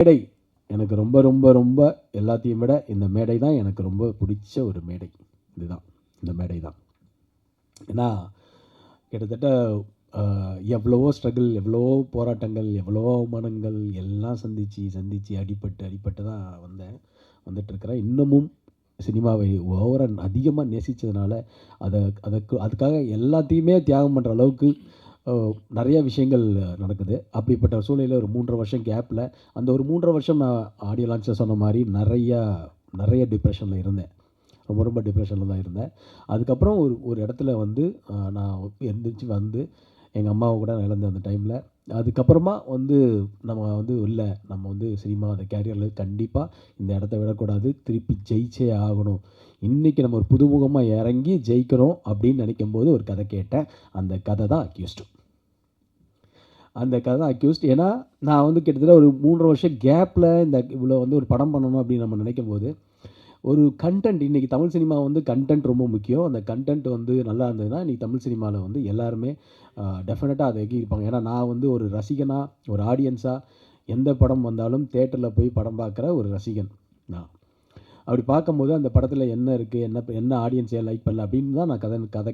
மேடை எனக்கு ரொம்ப ரொம்ப ரொம்ப எல்லாத்தையும் விட இந்த மேடை தான் எனக்கு ரொம்ப பிடிச்ச ஒரு மேடை. இதுதான், இந்த மேடை தான். ஏன்னா கிட்டத்தட்ட எவ்வளவோ ஸ்ட்ரகிள், எவ்வளவோ போராட்டங்கள், எவ்வளவோ அவமானங்கள் எல்லாம் சந்தித்து அடிபட்டு தான் வந்துட்டுருக்கிறேன். இன்னமும் சினிமாவை அதிகமாக நேசித்ததுனால அதுக்காக எல்லாத்தையுமே தியாகம் பண்ணுற அளவுக்கு நிறைய விஷயங்கள் நடக்குது. அப்படிப்பட்ட சூழ்நிலையில் ஒரு 3.5 வருஷம் கேப்பில், அந்த ஒரு 3.5 வருஷம் நான் ஆடியோ லான்ச்சில் சொன்ன மாதிரி நிறைய டிப்ரெஷனில் இருந்தேன். ரொம்ப டிப்ரெஷனில் தான் இருந்தேன். அதுக்கப்புறம் ஒரு இடத்துல நான் எந்திரிச்சு எங்கள் அம்மாவை கூட இழந்த அந்த டைமில், அதுக்கப்புறமா நம்ம சினிமா அந்த கேரியரில் கண்டிப்பாக இந்த இடத்த விடக்கூடாது, திருப்பி ஜெயிச்சே ஆகணும், இன்றைக்கி நம்ம ஒரு புதுமுகமாக இறங்கி ஜெயிக்கணும் அப்படின்னு நினைக்கும்போது ஒரு கதை கேட்டேன். அந்த கதை தான் அக்யூஸ்ட். ஏன்னா நான் கிட்டத்தட்ட ஒரு 3.5 வருஷம் கேப்பில் இவ்வளோ ஒரு படம் பண்ணணும் அப்படின்னு நம்ம நினைக்கும்போது, ஒரு கண்டென்ட், இன்றைக்கி தமிழ் சினிமா கண்டென்ட் ரொம்ப முக்கியம். அந்த கண்டென்ட் நல்லா இருந்ததுன்னா இன்றைக்கி தமிழ் சினிமாவில் எல்லாருமே டெஃபினட்டாக அதை எகிருப்பாங்க. ஏன்னா நான் ஒரு ரசிகனாக, ஒரு ஆடியன்ஸாக எந்த படம் வந்தாலும் தேட்டரில் போய் படம் பார்க்குற ஒரு ரசிகன் நான். அப்படி பார்க்கும்போது அந்த படத்தில் என்ன இருக்குது, என்ன ஆடியன்ஸ் ஏன் லைக் பண்ணல அப்படின்னு தான் நான் கதை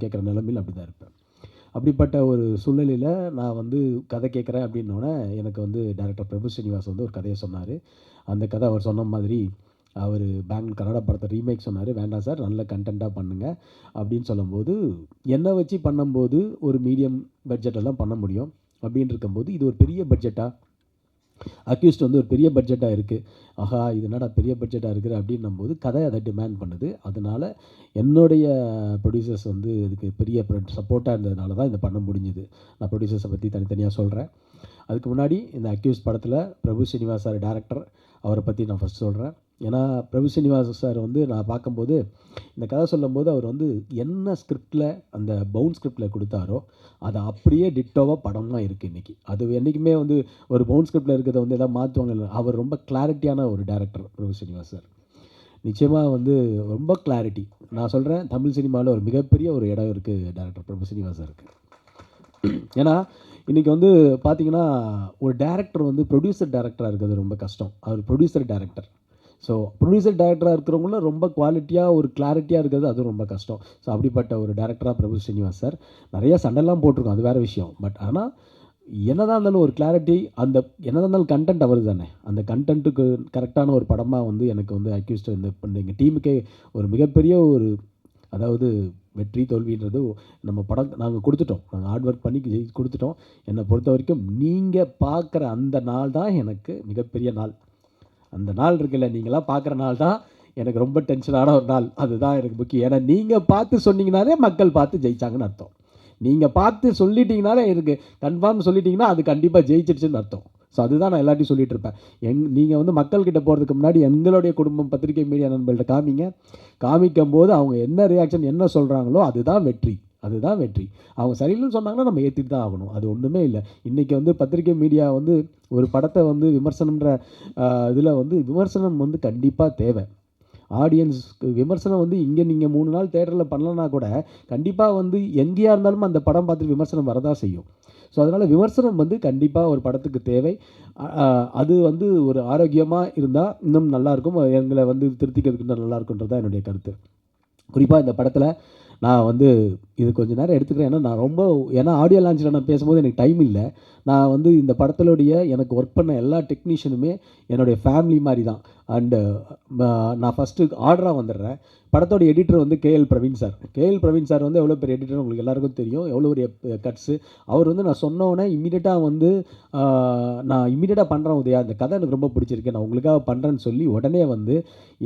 கேட்குற நிலைமையில் அப்படி தான் இருப்பேன். அப்படிப்பட்ட ஒரு சூழ்நிலையில் நான் கதை கேட்குறேன் அப்படின்னோடனே எனக்கு டைரக்டர் பிரபு ஸ்ரீனிவாஸ் ஒரு கதையை சொன்னார். அந்த கதை அவர் சொன்ன மாதிரி அவர் பெங்களூர் கன்னட படத்தை ரீமேக் சொன்னார். வேண்டாம் சார், நல்ல கண்டென்ட்டாக பண்ணுங்கள் அப்படின்னு சொல்லும்போது, என்னை வச்சு பண்ணும்போது ஒரு மீடியம் பட்ஜெட்டெல்லாம் பண்ண முடியும். அப்படின்னு இருக்கும்போது இது ஒரு பெரிய பட்ஜெட்டாக, அக்யூஸ்ட் ஒரு பெரிய பட்ஜெட்டாக இருக்குது, ஆஹா இது என்னடா பெரிய பட்ஜெட்டாக இருக்குது அப்படின்னும்போது கதை அதை டிமாண்ட் பண்ணுது. அதனால் என்னுடைய ப்ரொடியூசர்ஸ் இதுக்கு பெரிய சப்போர்ட்டாக இருந்ததுனால தான் இதை பண்ண முடிஞ்சுது. நான் ப்ரொடியூசர்ஸை பற்றி தனித்தனியாக சொல்கிறேன். அதுக்கு முன்னாடி இந்த அக்யூஸ்ட் படத்தில் பிரபு ஸ்ரீனிவாஸ் சார் டைரக்டர், அவரை பற்றி நான் ஃபஸ்ட் சொல்கிறேன். ஏன்னா பிரபு ஸ்ரீனிவாஸ் சார் நான் பார்க்கும்போது இந்த கதை சொல்லும்போது அவர் என்ன ஸ்கிரிப்டில், அந்த பவுன் ஸ்கிரிப்டில் கொடுத்தாரோ அதை அப்படியே டிட்டோவாக படமாக இருக்குது இன்றைக்கி. அது என்றைக்குமே ஒரு பவுன் ஸ்கிரிப்டில் இருக்கிறத எதாவது மாற்றுவாங்க. அவர் ரொம்ப கிளாரிட்டியான ஒரு டைரக்டர் பிரபு ஸ்ரீனிவாஸ் சார். நிச்சயமாக ரொம்ப கிளாரிட்டி. நான் சொல்கிறேன், தமிழ் சினிமாவில் ஒரு மிகப்பெரிய ஒரு இடம் இருக்குது டைரக்டர் பிரபு ஸ்ரீனிவாஸ் சாருக்கு. ஏன்னா இன்றைக்கி பார்த்திங்கன்னா ஒரு டேரக்டர் ப்ரொடியூசர் டேரக்டராக இருக்கிறது ரொம்ப கஷ்டம். அவர் ப்ரொடியூசர் டேரக்டர். ஸோ ப்ரொடியூசர் டேரக்டராக இருக்கிறவங்களும் ரொம்ப குவாலிட்டியாக ஒரு கிளாரிட்டியாக இருக்கிறது அதுவும் ரொம்ப கஷ்டம். ஸோ அப்படிப்பட்ட ஒரு டேரக்டராக பிரபு ஸ்ரீனிவாஸ் சார். நிறைய சண்டைலாம் போட்டிருக்கோம், அது வேறு விஷயம். பட் ஆனால் என்னதான் இருந்தாலும் ஒரு கிளாரிட்டி, என்னதான் இருந்தாலும் கண்டென்ட் அவர் தானே. அந்த கண்டென்ட்டுக்கு கரெக்டான ஒரு படமாக எனக்கு அக்யூஸ்ட் எங்கள் டீமுக்கே ஒரு மிகப்பெரிய ஒரு, அதாவது வெற்றி தோல்வின்றது நம்ம படம் நாங்கள் கொடுத்துட்டோம், நாங்கள் ஹார்ட் ஒர்க் பண்ணி கொடுத்துட்டோம். என்னை பொறுத்த வரைக்கும் நீங்கள் பார்க்குற அந்த நாள் தான் எனக்கு மிகப்பெரிய நாள். அந்த நாள் இருக்குல்ல, நீங்களாம் பார்க்குற நாள் தான் எனக்கு ரொம்ப டென்ஷனான ஒரு நாள். அதுதான் எனக்கு முக்கியம். ஏன்னா நீங்கள் பார்த்து சொன்னீங்கனாலே மக்கள் பார்த்து ஜெயிச்சாங்கன்னு அர்த்தம். நீங்கள் பார்த்து சொல்லிட்டீங்கனாலே எனக்கு கன்ஃபார்ம் சொல்லிட்டீங்கன்னா அது கண்டிப்பாக ஜெயிச்சிடுச்சுன்னு அர்த்தம். ஸோ அதுதான் நான் எல்லாத்தையும் சொல்லிகிட்டு இருப்பேன். நீங்கள் மக்கள்கிட்ட போகிறதுக்கு முன்னாடி எங்களுடைய குடும்பம் பத்திரிகை மீடியா நண்பர்கள்ட்ட காமிக்கும் போது அவங்க என்ன ரியாக்ஷன் என்ன சொல்கிறாங்களோ அதுதான் வெற்றி. அவங்க சரியில்லைன்னு சொன்னாங்கன்னா நம்ம ஏற்றிட்டு தான் ஆகணும். அது ஒன்றுமே இல்லை. இன்றைக்கி பத்திரிகை மீடியா ஒரு படத்தை விமர்சனம்ன்ற இதில் விமர்சனம் கண்டிப்பாக தேவை. ஆடியன்ஸ்க்கு விமர்சனம் இங்கே நீங்கள் 3 நாள் தேட்டரில் பண்ணலன்னா கூட கண்டிப்பாக எங்கேயா இருந்தாலும் அந்த படம் பார்த்து விமர்சனம் வரதான் செய்யும். ஸோ அதனால் விமர்சனம் கண்டிப்பாக ஒரு படத்துக்கு தேவை. அது ஒரு ஆரோக்கியமாக இருந்தால் இன்னும் நல்லாயிருக்கும். எங்களை திருத்திக்கிறதுக்கு நல்லா இருக்குன்றது தான் என்னுடைய கருத்து. குறிப்பாக இந்த படத்தில் நான் இது கொஞ்சம் நேரம் எடுத்துக்கிறேன். ஏன்னா ஆடியோ லான்ச்சில் நான் பேசும்போது எனக்கு டைம் இல்லை. நான் இந்த படத்திலுடைய எனக்கு ஒர்க் பண்ண எல்லா டெக்னீஷியனுமே என்னுடைய ஃபேமிலி மாதிரி தான். அண்டு நான் ஃபஸ்ட்டு ஆர்டராக வந்துடுறேன். படத்தோட எடிட்டர் கேஎல் பிரவீன் சார் எவ்வளோ பெரிய எடிட்டர் உங்களுக்கு எல்லாருக்கும் தெரியும், எவ்வளோ ஒரு கட்ஸு. அவர் நான் சொன்னோன்னே இமீடியட்டாக நான் இமீடியட்டாக பண்ணுறேன் உதயா, இந்த கதை எனக்கு ரொம்ப பிடிச்சிருக்கு, நான் உங்களுக்காக பண்ணுறேன்னு சொல்லி உடனே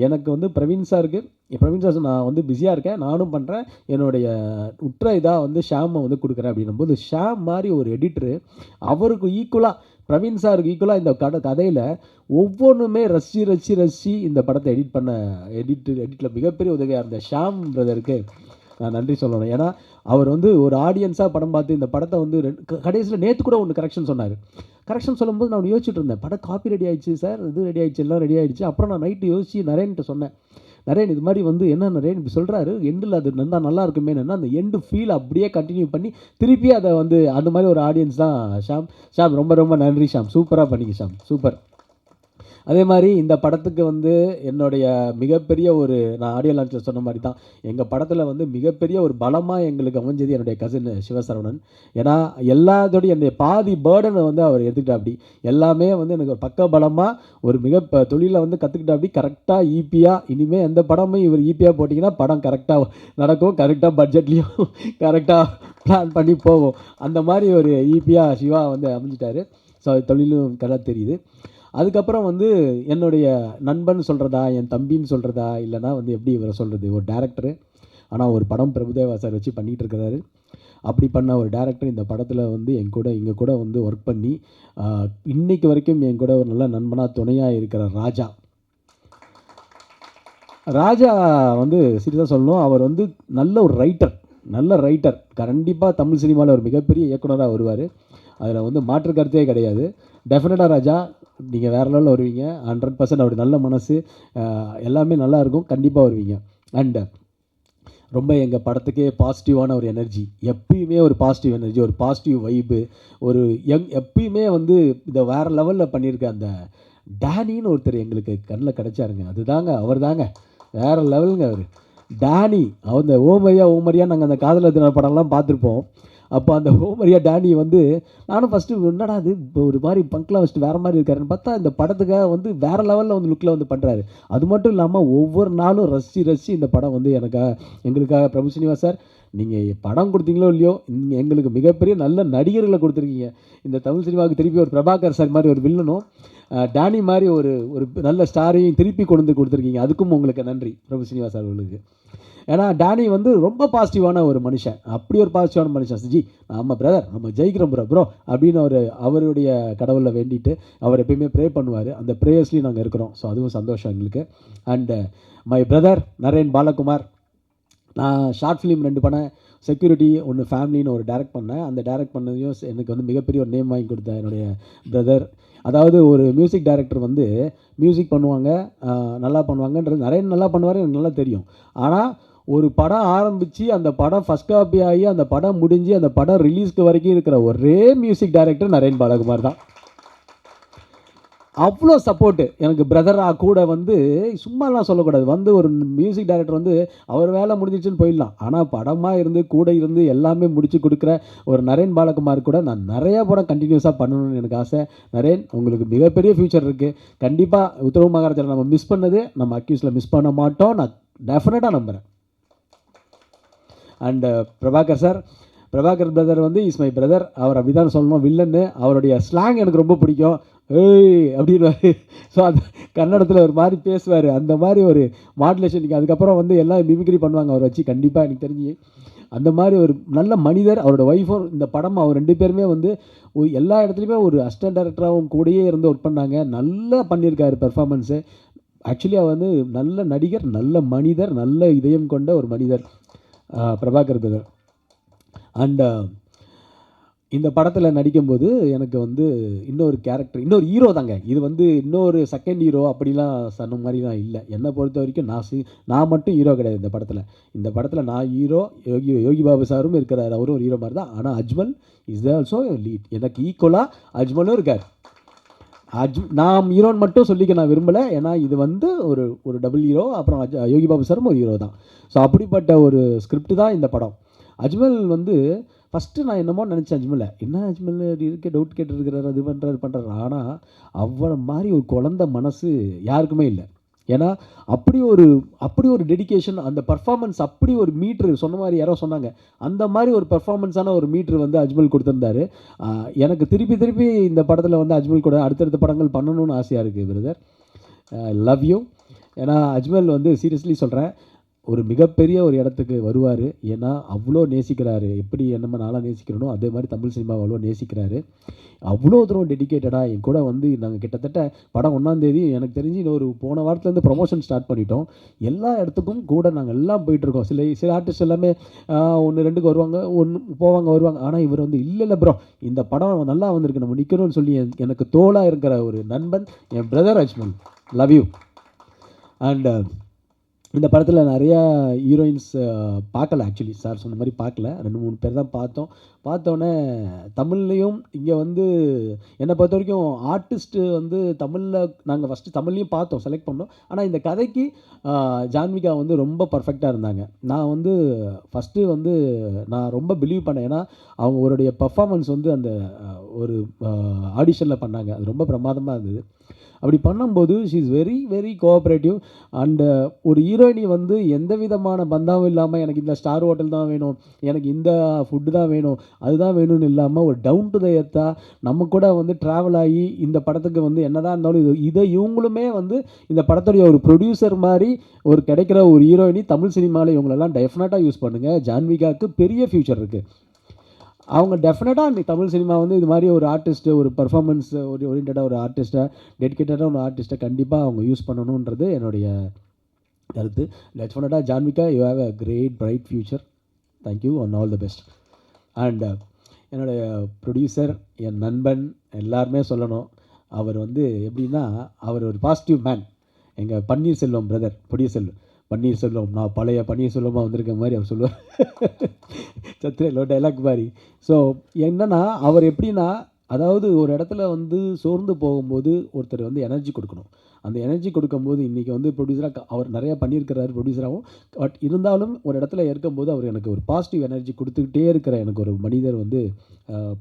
எனக்கு பிரவீன் சாருக்கு, பிரவீன் சார் நான் பிஸியாக இருக்கேன், நானும் பண்ணுறேன், என்னுடைய உற்ற இதாக ஷாமை கொடுக்குறேன் அப்படின்னும்போது, ஷாம் மாதிரி ஒரு எடிட்டரு அவருக்கு ஈக்குவலாக, பிரவீன் சாருக்கு ஈக்குவலாக இந்த கதையில் ஒவ்வொன்றுமே ரசி இந்த படத்தை எடிட்டில் மிகப்பெரிய உதவியாக இருந்த ஷாம் பிரதருக்கு நான் நன்றி சொல்லணும். ஏன்னா அவர் ஒரு ஆடியன்ஸாக படம் பார்த்து இந்த படத்தை கடைசியில் நேற்று கூட ஒன்று கரெக்ஷன் சொன்னார். கரெக்ஷன் சொல்லும்போது நான் யோசிச்சுட்டு இருந்தேன், படம் காப்பி ரெடி ஆகிடுச்சு சார், இது ரெடி ஆகிடுச்சு, எல்லாம் ரெடி ஆகிடுச்சு. அப்புறம் நான் நைட்டு யோசிச்சு நரேன்கிட்ட சொன்னேன், நரேன் இது மாதிரி என்ன நரேன் இப்படி சொல்கிறாரு, எண்டில் அது நல்லா இருக்குமே, அந்த எண்டு ஃபீல் அப்படியே கண்டினியூ பண்ணி திருப்பி அதை அந்த மாதிரி ஒரு ஆடியன்ஸ் தான் ஷாம். ரொம்ப ரொம்ப நன்றி ஷாம், சூப்பராக பண்ணிங்க ஷாம், சூப்பர். அதே மாதிரி இந்த படத்துக்கு வந்து என்னுடைய மிகப்பெரிய ஒரு நான் ஆடியோ லான்ச்சில் சொன்ன மாதிரி தான் எங்கள் படத்தில் வந்து மிகப்பெரிய ஒரு பலமாக எங்களுக்கு அமைஞ்சது என்னுடைய கசின் சிவசரவணன். ஏன்னா எல்லாத்தோடையும் என்னுடைய பாதி பேர்டனை வந்து அவர் எடுத்துக்கிட்டா அப்படி எல்லாமே வந்து எனக்கு ஒரு பக்க பலமாக ஒரு தொழிலை வந்து கற்றுக்கிட்டா அப்படி கரெக்டாக ஈபியாக இனிமேல் எந்த படமும் இவர் ஈபியாக போட்டிங்கன்னா படம் கரெக்டாக நடக்கும், கரெக்டாக பட்ஜெட்லேயும் கரெக்டாக பிளான் பண்ணி போகும். அந்த மாதிரி ஒரு ஈபியாக சிவா வந்து அமைஞ்சிட்டாரு. ஸோ தொழிலும் கரெக்டாக தெரியுது. அதுக்கப்புறம் வந்து என்னுடைய நண்பன் சொல்கிறதா என் தம்பின்னு சொல்கிறதா இல்லைனா வந்து எப்படி இவரை சொல்கிறது, ஒரு டேரக்டரு ஆனால் ஒரு படம் பிரபுதேவா சார் வச்சு பண்ணிகிட்டு இருக்கிறாரு. அப்படி பண்ண ஒரு டேரக்டர் இந்த படத்தில் வந்து இங்கே கூட வந்து ஒர்க் பண்ணி இன்றைக்கு வரைக்கும் என் கூட ஒரு நல்ல நண்பனாக துணையாக இருக்கிற ராஜா. ராஜா வந்து சீரியஸாக சொல்லணும், அவர் வந்து நல்ல ஒரு ரைட்டர். கண்டிப்பாக தமிழ் சினிமாவில் ஒரு மிகப்பெரிய இயக்குனராக வருவார். அதில் வந்து மாற்று கருத்தே கிடையாது. டெஃபினட்டாக ராஜா நீங்கள் வேறு லெவலில் வருவீங்க. 100% அவருடைய நல்ல மனசு எல்லாமே நல்லாயிருக்கும். கண்டிப்பாக வருவீங்க. அண்டு ரொம்ப எங்கள் படத்துக்கே பாசிட்டிவான ஒரு எனர்ஜி, எப்பயுமே ஒரு பாசிட்டிவ் எனர்ஜி, ஒரு பாசிட்டிவ் வைப்பு, ஒரு எப்பயுமே வந்து இதை வேறு லெவலில் பண்ணியிருக்க அந்த டேனின்னு ஒருத்தர் எங்களுக்கு கண்ணில் கிடச்சாருங்க. அதுதாங்க அவர் தாங்க வேறு லெவலுங்க. அவர் டேனி அந்த ஓமரியா நாங்கள் அந்த காதலர் தின படம்லாம் பார்த்துருப்போம். அப்போ அந்த ஓமரியா டேனி வந்து நானும் ஃபஸ்ட்டு என்னடா அது இப்போ ஒரு மாதிரி பங்க்லாம் வச்சுட்டு வேறு மாதிரி இருக்காருன்னு பார்த்தா இந்த படத்துக்காக வந்து வேறு லெவலில் வந்து லுக்கில் வந்து பண்ணுறாரு. அது மட்டும் இல்லாமல் ஒவ்வொரு நாளும் ரசித்து இந்த படம் வந்து எங்களுக்காக பிரபு சினிவாஸ் சார் நீங்கள் படம் கொடுத்தீங்களோ இல்லையோ எங்களுக்கு மிகப்பெரிய நல்ல நடிகர்களை கொடுத்துருக்கீங்க. இந்த தமிழ் சினிமாவுக்கு திருப்பி ஒரு பிரபாகர் சார் மாதிரி ஒரு வில்லனும் டேனி மாதிரி ஒரு நல்ல ஸ்டாரையும் திருப்பி கொண்டு வந்து கொடுத்துருக்கீங்க. அதுக்கும் உங்களுக்கு நன்றி பிரபு சினிவாஸ் சார் உங்களுக்கு. ஏன்னா டேனி வந்து ரொம்ப பாசிட்டிவான ஒரு மனுஷன், அப்படி ஒரு பாசிட்டிவான மனுஷன். ஜி நம்ம பிரதர் நம்ம ஜெயிக்கிறோம் ப்ரோ அப்படின்னு அவருடைய கடவுளை வேண்டிட்டு அவர் எப்பயுமே ப்ரே பண்ணுவார். அந்த ப்ரேயர்ஸ்லேயும் நாங்கள் இருக்கிறோம். ஸோ அதுவும் சந்தோஷம் எங்களுக்கு. And my brother Naren Balakumar, நான் ஷார்ட் ஃபிலிம் 2 பண்ணேன், செக்யூரிட்டி ஒன்று ஃபேமிலின்னு ஒரு டைரக்ட் பண்ணேன். அந்த டைரக்ட் பண்ணதையும் எனக்கு வந்து மிகப்பெரிய ஒரு நேம் வாங்கி கொடுத்தேன் என்னுடைய பிரதர். அதாவது ஒரு மியூசிக் டைரக்டர் வந்து மியூசிக் பண்ணுவாங்க, நல்லா பண்ணுவாங்கன்றது நிறைய நல்லா பண்ணுவார், எனக்கு நல்லா தெரியும். ஆனால் ஒரு படம் ஆரம்பித்து அந்த படம் ஃபஸ்ட் காப்பி ஆகி அந்த படம் முடிஞ்சு அந்த படம் ரிலீஸ்க்கு வரைக்கும் இருக்கிற ஒரே மியூசிக் டைரக்டர் நரேன் பாலகுமார் தான். அவ்வளோ சப்போர்ட்டு எனக்கு பிரதராக கூட வந்து சும்மாலாம் சொல்லக்கூடாது. வந்து ஒரு மியூசிக் டைரக்டர் வந்து அவர் வேலை முடிஞ்சிச்சுன்னு போயிடலாம், ஆனால் படமாக இருந்து கூட இருந்து எல்லாமே முடித்து கொடுக்குற ஒரு நரேன் பாலகுமார் கூட நான் நிறையா படம் கண்டினியூஸாக பண்ணணும்னு எனக்கு ஆசை. நரேன் உங்களுக்கு மிகப்பெரிய ஃப்யூச்சர் இருக்குது. கண்டிப்பாக உத்தரவு மகாராஜா நம்ம மிஸ் பண்ணது நம்ம அக்யூஸில் மிஸ் பண்ண மாட்டோம், நான் டெஃபினட்டாக நம்புகிறேன். அண்டு பிரபாகர் பிரதர் வந்து இஸ் மை பிரதர். அவர் அப்படி தான் சொல்லணும், வில்லன்னு. அவருடைய ஸ்லாங் எனக்கு ரொம்ப பிடிக்கும். ஏய் அப்படின்வார். ஸோ அது கன்னடத்தில் ஒரு மாதிரி பேசுவார், அந்த மாதிரி ஒரு மாடுலேஷன். அதுக்கப்புறம் வந்து எல்லாம் மிமிக்ரி பண்ணுவாங்க அவர் வச்சு. கண்டிப்பாக எனக்கு தெரிஞ்சு அந்த மாதிரி ஒரு நல்ல மனிதர். அவரோட ஒய்ஃபும் இந்த படம் அவர் 2 பேருமே வந்து எல்லா இடத்துலையுமே ஒரு அசிஸ்டன்ட் டைரக்டராகவும் கூடயே இருந்து ஒர்க் பண்ணாங்க. நல்லா பண்ணியிருக்காரு பெர்ஃபார்மன்ஸு. ஆக்சுவலி அவர் வந்து நல்ல நடிகர், நல்ல மனிதர், நல்ல இதயம் கொண்ட ஒரு மனிதர் பிரபாகர் பிரதர். அண்ட் இந்த படத்தில் நடிக்கும்போது எனக்கு வந்து இன்னொரு கேரக்டர், இன்னொரு ஹீரோ தாங்க. இது வந்து இன்னொரு செகண்ட் ஹீரோ அப்படிலாம் சொன்ன மாதிரிலாம் இல்லை. என்னை பொறுத்த வரைக்கும் நான் மட்டும் ஹீரோ கிடையாது இந்த படத்தில் நான் ஹீரோ, யோகி பாபு சாரும் இருக்கிறார், அவரும் ஒரு ஹீரோ மாதிரி தான். ஆனால் அஜ்மல் இஸ் ஆல்சோ லீட். எனக்கு ஈக்குவலாக அஜ்மலும் இருக்கார். நான் ஹீரோன்னு மட்டும் சொல்லிக்க நான் விரும்பலை, ஏன்னா இது வந்து ஒரு டபுள் ஹீரோ. அப்புறம் யோகி பாபு சாரும் ஒரு ஹீரோ தான். ஸோ அப்படிப்பட்ட ஒரு ஸ்கிரிப்ட் தான் இந்த படம். அஜ்மல் வந்து ஃபஸ்ட்டு நான் என்னமோ நினச்சேன், அஜ்மல் இருக்க டவுட் கேட்டுருக்கிறார், அது பண்ணுறாரு. ஆனால் அவரை மாதிரி ஒரு குழந்த மனசு யாருக்குமே இல்லை. ஏன்னா அப்படி ஒரு டெடிக்கேஷன், அந்த பர்ஃபார்மன்ஸ் அப்படி ஒரு மீட்ரு சொன்ன மாதிரி யாரோ சொன்னாங்க, அந்த மாதிரி ஒரு பர்ஃபார்மன்ஸான ஒரு மீட்ரு வந்து அஜ்மல் கொடுத்துருந்தாரு. எனக்கு திருப்பி இந்த படத்தில் வந்து அஜ்மல் கூட அடுத்தடுத்த படங்கள் பண்ணணும்னு ஆசையாக இருக்குது பிரதர். Love you. ஏன்னா அஜ்மல் வந்து சீரியஸ்லி சொல்கிறேன், ஒரு மிகப்பெரிய ஒரு இடத்துக்கு வருவார். ஏன்னா அவ்வளோ நேசிக்கிறாரு. எப்படி என்னமோ நாளாக நேசிக்கிறனோ அதே மாதிரி தமிழ் சினிமாவை அவ்வளோ நேசிக்கிறாரு. அவ்வளோ தூரம் டெடிக்கேட்டடாக என் கூட வந்து நாங்கள் கிட்டத்தட்ட படம் 1ஆம் தேதி எனக்கு தெரிஞ்சு இன்னொரு போன வாரத்துலேருந்து ப்ரொமோஷன் ஸ்டார்ட் பண்ணிட்டோம். எல்லா இடத்துக்கும் கூட நாங்கள் எல்லாம் போயிட்டுருக்கோம். சில ஆர்டிஸ்ட் எல்லாமே 1-2க்கு வருவாங்க. ஆனால் இவர் வந்து இல்லை ப்ரோ இந்த படம் நல்லா வந்திருக்கு, நம்ம நிற்கணும்னு சொல்லி எனக்கு தோளாக இருக்கிற ஒரு நண்பன் என் brother Ajmal. Love you. And இந்த படத்தில் நிறையா ஹீரோயின்ஸ் பார்க்கல. ஆக்சுவலி சார் சொன்ன மாதிரி பார்க்கல. 2-3 பேர் தான் பார்த்தோம். பார்த்தோன்னே தமிழ்லேயும் இங்கே வந்து என்னை பொறுத்த வரைக்கும் ஆர்டிஸ்ட்டு வந்து தமிழில் நாங்கள் ஃபஸ்ட்டு தமிழ்லேயும் பார்த்தோம், செலக்ட் பண்ணோம். ஆனால் இந்த கதைக்கு ஜான்விகா வந்து ரொம்ப பர்ஃபெக்டாக இருந்தாங்க. நான் வந்து ஃபஸ்ட்டு வந்து நான் ரொம்ப பிலீவ் பண்ணேன். ஏன்னா அவங்களுடைய பர்ஃபார்மன்ஸ் வந்து அந்த ஒரு ஆடிஷனில் பண்ணாங்க. அது ரொம்ப பிரமாதமாக இருந்தது. அப்படி பண்ணும்போது she is very very cooperative. And ஒரு ஹீரோயினி வந்து எந்த விதமான பந்தாவும் இல்லாமல் எனக்கு இந்த ஸ்டார் ஹோட்டல் தான் வேணும், எனக்கு இந்த ஃபுட்டு தான் வேணும், அதுதான் வேணும்னு இல்லாமல் ஒரு டவுன் டு த எர்த்தாக நம்ம கூட வந்து ட்ராவல் ஆகி இந்த படத்துக்கு வந்து என்னதான் இருந்தாலும் இதை இவங்களுமே வந்து இந்த படத்துடைய ஒரு ப்ரொடியூசர் மாதிரி ஒரு கிடைக்கிற ஒரு ஹீரோயினி தமிழ் சினிமாவில் இவங்களெல்லாம் டெஃபினட்டாக யூஸ் பண்ணுங்கள். ஜான்விகாவுக்கு பெரிய ஃப்யூச்சர் இருக்குது. அவங்க டெஃபினட்டாக இந்த தமிழ் சினிமா வந்து இது மாதிரி ஒரு ஆர்டிஸ்ட்டு, ஒரு பர்ஃபார்மன்ஸ் ஒரு ஓரியன்டாக ஒரு ஆர்டிஸ்ட்டை, டெடிக்கேட்டடாக ஒரு ஆர்டிஸ்ட்டை கண்டிப்பாக அவங்க யூஸ் பண்ணணுன்றது என்னுடைய கருத்து. டெஃபினட்டாக Janvika, you have a great bright future. Thank you and all the best. And என்னுடைய ப்ரொடியூசர், என் நண்பன், எல்லாருமே சொல்லணும். அவர் வந்து எப்படின்னா, அவர் ஒரு பாசிட்டிவ் மேன். எங்கள் பன்னீர்செல்வம் பிரதர் ப்ரொடியூசர் பன்னீர்செல்வம், நான் பழைய பன்னீர்செல்வமாக வந்திருக்க மாதிரி அவர் சொல்லுவார். சத்திரையில் டைலாக் மாதிரி. ஸோ என்னென்னா அவர் எப்படின்னா, அதாவது ஒரு இடத்துல வந்து சோர்ந்து போகும்போது ஒருத்தர் வந்து எனர்ஜி கொடுக்கணும். அந்த எனர்ஜி கொடுக்கும்போது இன்றைக்கி வந்து ப்ரொடியூசராக அவர் நிறையா பண்ணியிருக்கிறாரு ப்ரொடியூசராகவும். பட் இருந்தாலும் ஒரு இடத்துல இருக்கும்போது அவர் எனக்கு ஒரு பாசிட்டிவ் எனர்ஜி கொடுத்துக்கிட்டே இருக்கிற எனக்கு ஒரு மனிதர் வந்து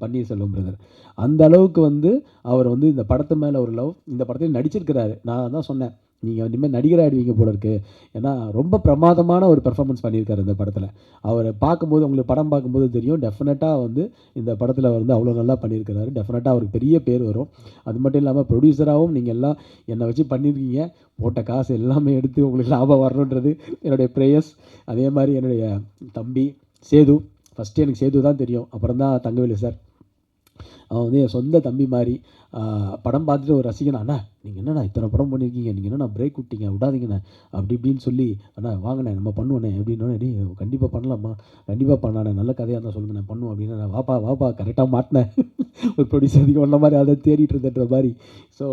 பன்னீர்செல்வம் பிரதர். அந்த அளவுக்கு வந்து அவர் வந்து இந்த படத்து மேலே ஒரு லவ், இந்த படத்தையும் நடிச்சிருக்கிறாரு. நான் தான் சொன்னேன், நீங்கள் இனிமேல் நடிகர் ஆகிடுவீங்க போல இருக்குது. ஏன்னா ரொம்ப பிரமாதமான ஒரு பெர்ஃபார்மன்ஸ் பண்ணியிருக்காரு இந்த படத்தில். அவரை பார்க்கும்போது, உங்களுக்கு படம் பார்க்கும்போது தெரியும், டெஃபினட்டாக வந்து இந்த படத்தில் வந்து அவ்வளோ நல்லா பண்ணியிருக்கிறாரு. டெஃபினட்டாக அவருக்கு பெரிய பேர் வரும். அது மட்டும் இல்லாமல் ப்ரொடியூசராகவும் நீங்கள் எல்லாம் என்னை வச்சு பண்ணியிருக்கீங்க. போட்ட காசு எல்லாமே எடுத்து உங்களுக்கு லாபம் வரணுன்றது என்னுடைய ப்ரேயர்ஸ். அதே மாதிரி என்னுடைய தம்பி சேது, ஃபஸ்ட்டு எனக்கு சேது தான் தெரியும், அப்புறம் தான் தங்கவேலு சார். அவன் வந்து என் சொந்த தம்பி மாதிரி. படம் பார்த்துட்டு ஒரு ரசிகனா, அண்ணா நீங்கள் என்னண்ணா இத்தனை படம் பண்ணியிருக்கீங்க, நீங்கள் என்னண்ணா பிரேக் விட்டீங்க, விடாதீங்கண்ணே அப்படி இப்படின்னு சொல்லி, அண்ணா வாங்கண்ணே நம்ம பண்ணுவோண்ணே அப்படின்னோடனே, டே கண்டிப்பாக பண்ணலாமா, கண்டிப்பாக பண்ணாண்ணே, நல்ல கதையாக இருந்தால் சொல்லுங்கண்ணே பண்ணுவோம் அப்படின்னு. நான் வாப்பா கரெக்டாக மாட்டினேன். ஒரு ப்ரொடியூசர் அதிகம் பண்ண மாதிரி அதை தேடிட்டு இருந்தன்ற மாதிரி. ஸோ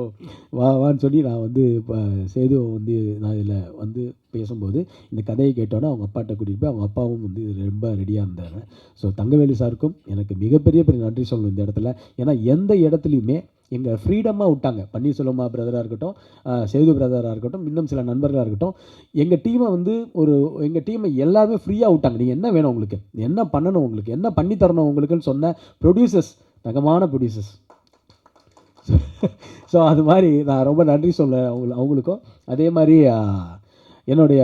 வான்னு சொல்லி நான் வந்து இப்போ சேது வந்து நான் இதில் வந்து பேசும்போது இந்த கதையை கேட்டோன்னே அவங்க அப்பாட்ட கூட்டிகிட்டு போய் அவங்க அப்பாவும் வந்து ரொம்ப ரெடியாக இருந்தார். ஸோ தங்கவேலு சாருக்கும் எனக்கு மிகப்பெரிய நன்றி சொல்லணும் இந்த இடத்துல. ஏன்னா எந்த இடத்துலையுமே எங்கள் ஃப்ரீடமாக விட்டாங்க. பன்னீர்செல்வமா பிரதராக இருக்கட்டும், சேது பிரதராக இருக்கட்டும், இன்னும் சில நண்பர்களாக இருக்கட்டும், எங்கள் டீமை வந்து எங்கள் டீமை எல்லாருமே ஃப்ரீயாக விட்டாங்க. நீங்கள் என்ன வேணும், உங்களுக்கு என்ன பண்ணணும், உங்களுக்கு என்ன பண்ணி தரணும் உங்களுக்குன்னு சொன்ன ப்ரொடியூசர்ஸ், தகமான ப்ரொடியூசர்ஸ். ஸோ அது மாதிரி நான் ரொம்ப நன்றி சொல்ல அவங்களுக்கும். அதே மாதிரி என்னுடைய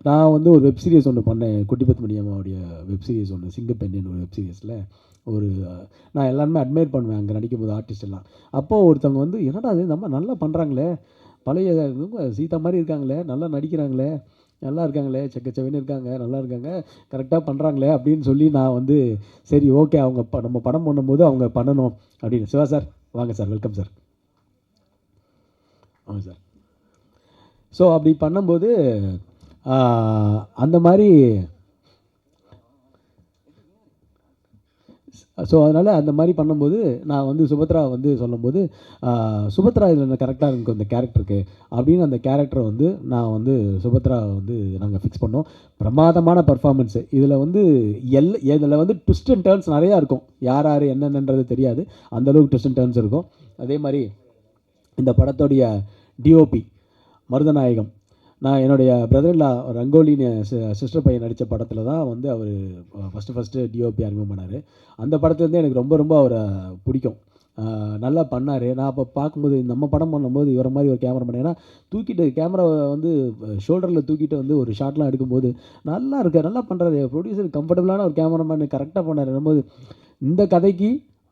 நான் வந்து ஒரு வெப் சீரிஸ் ஒன்று பண்ணேன், குட்டிபத் மணியம்மாவுடைய வெப் சீரிஸ் ஒன்று, சிங்கப்பெண்ணின் ஒரு வெப் சீரிஸில் ஒரு நான் எல்லாருமே அட்மையர் பண்ணுவேன் அங்கே நடிக்கும்போது ஆர்டிஸ்ட் எல்லாம். அப்போது ஒருத்தவங்க வந்து, என்னடா அது நம்ம நல்லா பண்ணுறாங்களே, பழைய சீதா மாதிரி இருக்காங்களே, நல்லா நடிக்கிறாங்களே, நல்லா இருக்காங்களே, செக்கச்செவன்னு இருக்காங்க, நல்லா இருக்காங்க, கரெக்டாக பண்ணுறாங்களே அப்படின்னு சொல்லி நான் வந்து சரி ஓகே அவங்க நம்ம படம் பண்ணும்போது அவங்க பண்ணணும் அப்படின்னு. சிவா சார் வாங்க சார், வெல்கம் சார். வாங்க சார். ஸோ அப்படி பண்ணும்போது அந்த மாதிரி, ஸோ அதனால் அந்த மாதிரி பண்ணும்போது நான் வந்து சுபத்ரா வந்து சொல்லும்போது, சுபத்ரா இதில் கரெக்டாக இருக்கும் இந்த கேரக்டருக்கு அப்படின்னு அந்த கேரக்டரை வந்து நான் வந்து சுபத்ரா வந்து நாங்கள் ஃபிக்ஸ் பண்ணோம். பிரமாதமான பர்ஃபார்மன்ஸு. இதில் வந்து இதில் வந்து ட்விஸ்ட் அண்ட் டர்ன்ஸ் நிறையா இருக்கும். யார் என்னென்னன்றது தெரியாது, அந்தளவுக்கு ட்விஸ்ட் அண்ட் டர்ன்ஸ் இருக்கும். அதே மாதிரி இந்த படத்தோடைய டிஓபி மருதநாயகம், நான் என்னுடைய பிரதர்லா ரங்கோலின்னு சிஸ்டர் பையன் நடித்த படத்தில் தான் வந்து அவர் ஃபஸ்ட்டு டிஓபி அறிமுகம் பண்ணார். அந்த படத்துலேருந்தே எனக்கு ரொம்ப அவரை பிடிக்கும். நல்லா பண்ணார். நான் அப்போ பார்க்கும்போது நம்ம படம் பண்ணும்போது இவரை மாதிரி ஒரு கேமராமேன், ஏன்னா தூக்கிட்டு கேமராவை வந்து ஷோல்டரில் தூக்கிட்டு வந்து ஒரு ஷாட்லாம் எடுக்கும்போது நல்லா இருக்கார், நல்லா பண்ணுறாரு, ப்ரொடியூசர் கம்ஃபர்டபுளான ஒரு கேமராமேன் கரெக்டாக பண்ணார். போது இந்த கதைக்கு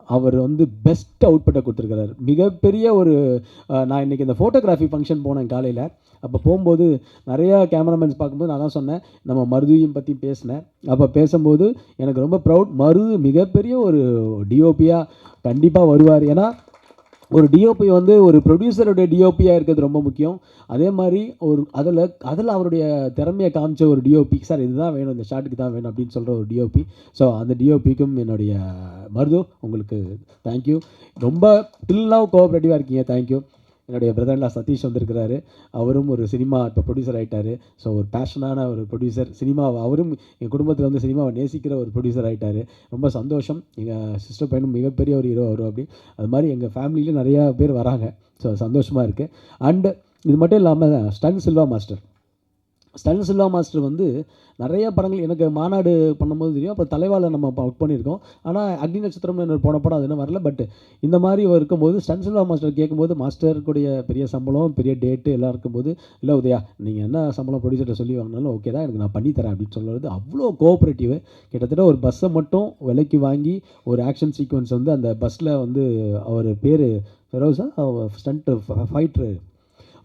அவர் வந்து பெஸ்ட் அவுட்புட்டை கொடுத்துருக்கிறார். மிகப்பெரிய ஒரு நான் இன்றைக்கி இந்த ஃபோட்டோகிராஃபி ஃபங்க்ஷன் போனேன் காலையில். அப்போ போகும்போது நிறையா கேமராமேன்ஸ் பார்க்கும்போது நான் தான் சொன்னேன், நம்ம மருதுவையும் பற்றி பேசினேன். அப்போ பேசும்போது எனக்கு ரொம்ப ப்ரவுட், மருது மிகப்பெரிய ஒரு டிஓபியாக கண்டிப்பாக வருவார். ஏன்னா ஒரு டிஓபி வந்து ஒரு ப்ரொடியூசருடைய டிஓபியாக இருக்கிறது ரொம்ப முக்கியம். அதே மாதிரி அதில் அவருடைய திறமையை காமிச்ச ஒரு டிஓபி, சார் இதுதான் வேணும், இந்த ஷாட்டுக்கு தான் வேணும் அப்படின்னு சொல்கிற ஒரு டிஓபி. ஸோ அந்த டிஓபிக்கும் என்னுடைய மருது உங்களுக்கு தேங்க்யூ. ரொம்ப டில் நவ் கோஆப்ரேட்டிவாக இருக்கீங்க, தேங்க்யூ. என்னுடைய பிரதர்லா சதீஷ் வந்திருக்கிறாரு. அவரும் ஒரு சினிமா இப்போ ப்ரொடியூசர் ஆகிட்டார். ஸோ ஒரு பேஷனான ஒரு ப்ரொடியூசர், சினிமாவை அவரும் எங்கள் குடும்பத்தில் வந்து சினிமாவை நேசிக்கிற ஒரு ப்ரொடியூசர் ஆகிட்டார். ரொம்ப சந்தோஷம். எங்கள் சிஸ்டர் பையனும் மிகப்பெரிய ஒரு ஹீரோ வரும் அப்படி. அது மாதிரி எங்கள் ஃபேமிலியிலே நிறையா பேர் வராங்க. ஸோ சந்தோஷமாக இருக்குது. அண்டு இது மட்டும் இல்லாமல் ஸ்டன் சில்வா மாஸ்டர் வந்து நிறைய படங்கள் எனக்கு மாநாடு பண்ணும்போது தெரியும். அப்புறம் தலைவாவில் நம்ம ஒர்க் பண்ணியிருக்கோம். ஆனால் அக்னி நட்சத்திரம்னு என்ன போன படம் அது என்ன வரல. பட் இந்த மாதிரி இருக்கும்போது ஸ்டன் சில்வா மாஸ்டர் கேட்கும்போது மாஸ்டருக்குடைய பெரிய சம்பளம், பெரிய டேட்டு எல்லாம் இருக்கும்போது, இல்லை உதயா நீங்கள் என்ன சம்பளம் ப்ரொடியூசர்கிட்ட சொல்லி வாங்கினாலும் ஓகே தான், எனக்கு நான் பண்ணித்தரேன் அப்படின்னு சொல்லுறது அவ்வளோ கோஆப்ரேட்டிவ். கிட்டத்தட்ட ஒரு பஸ்ஸை மட்டும் விலைக்கு வாங்கி ஒரு ஆக்ஷன் சீக்வன்ஸ் வந்து அந்த பஸ்ஸில் வந்து அவர் பேர் ஃபெரோஸா ஸ்டண்ட்டு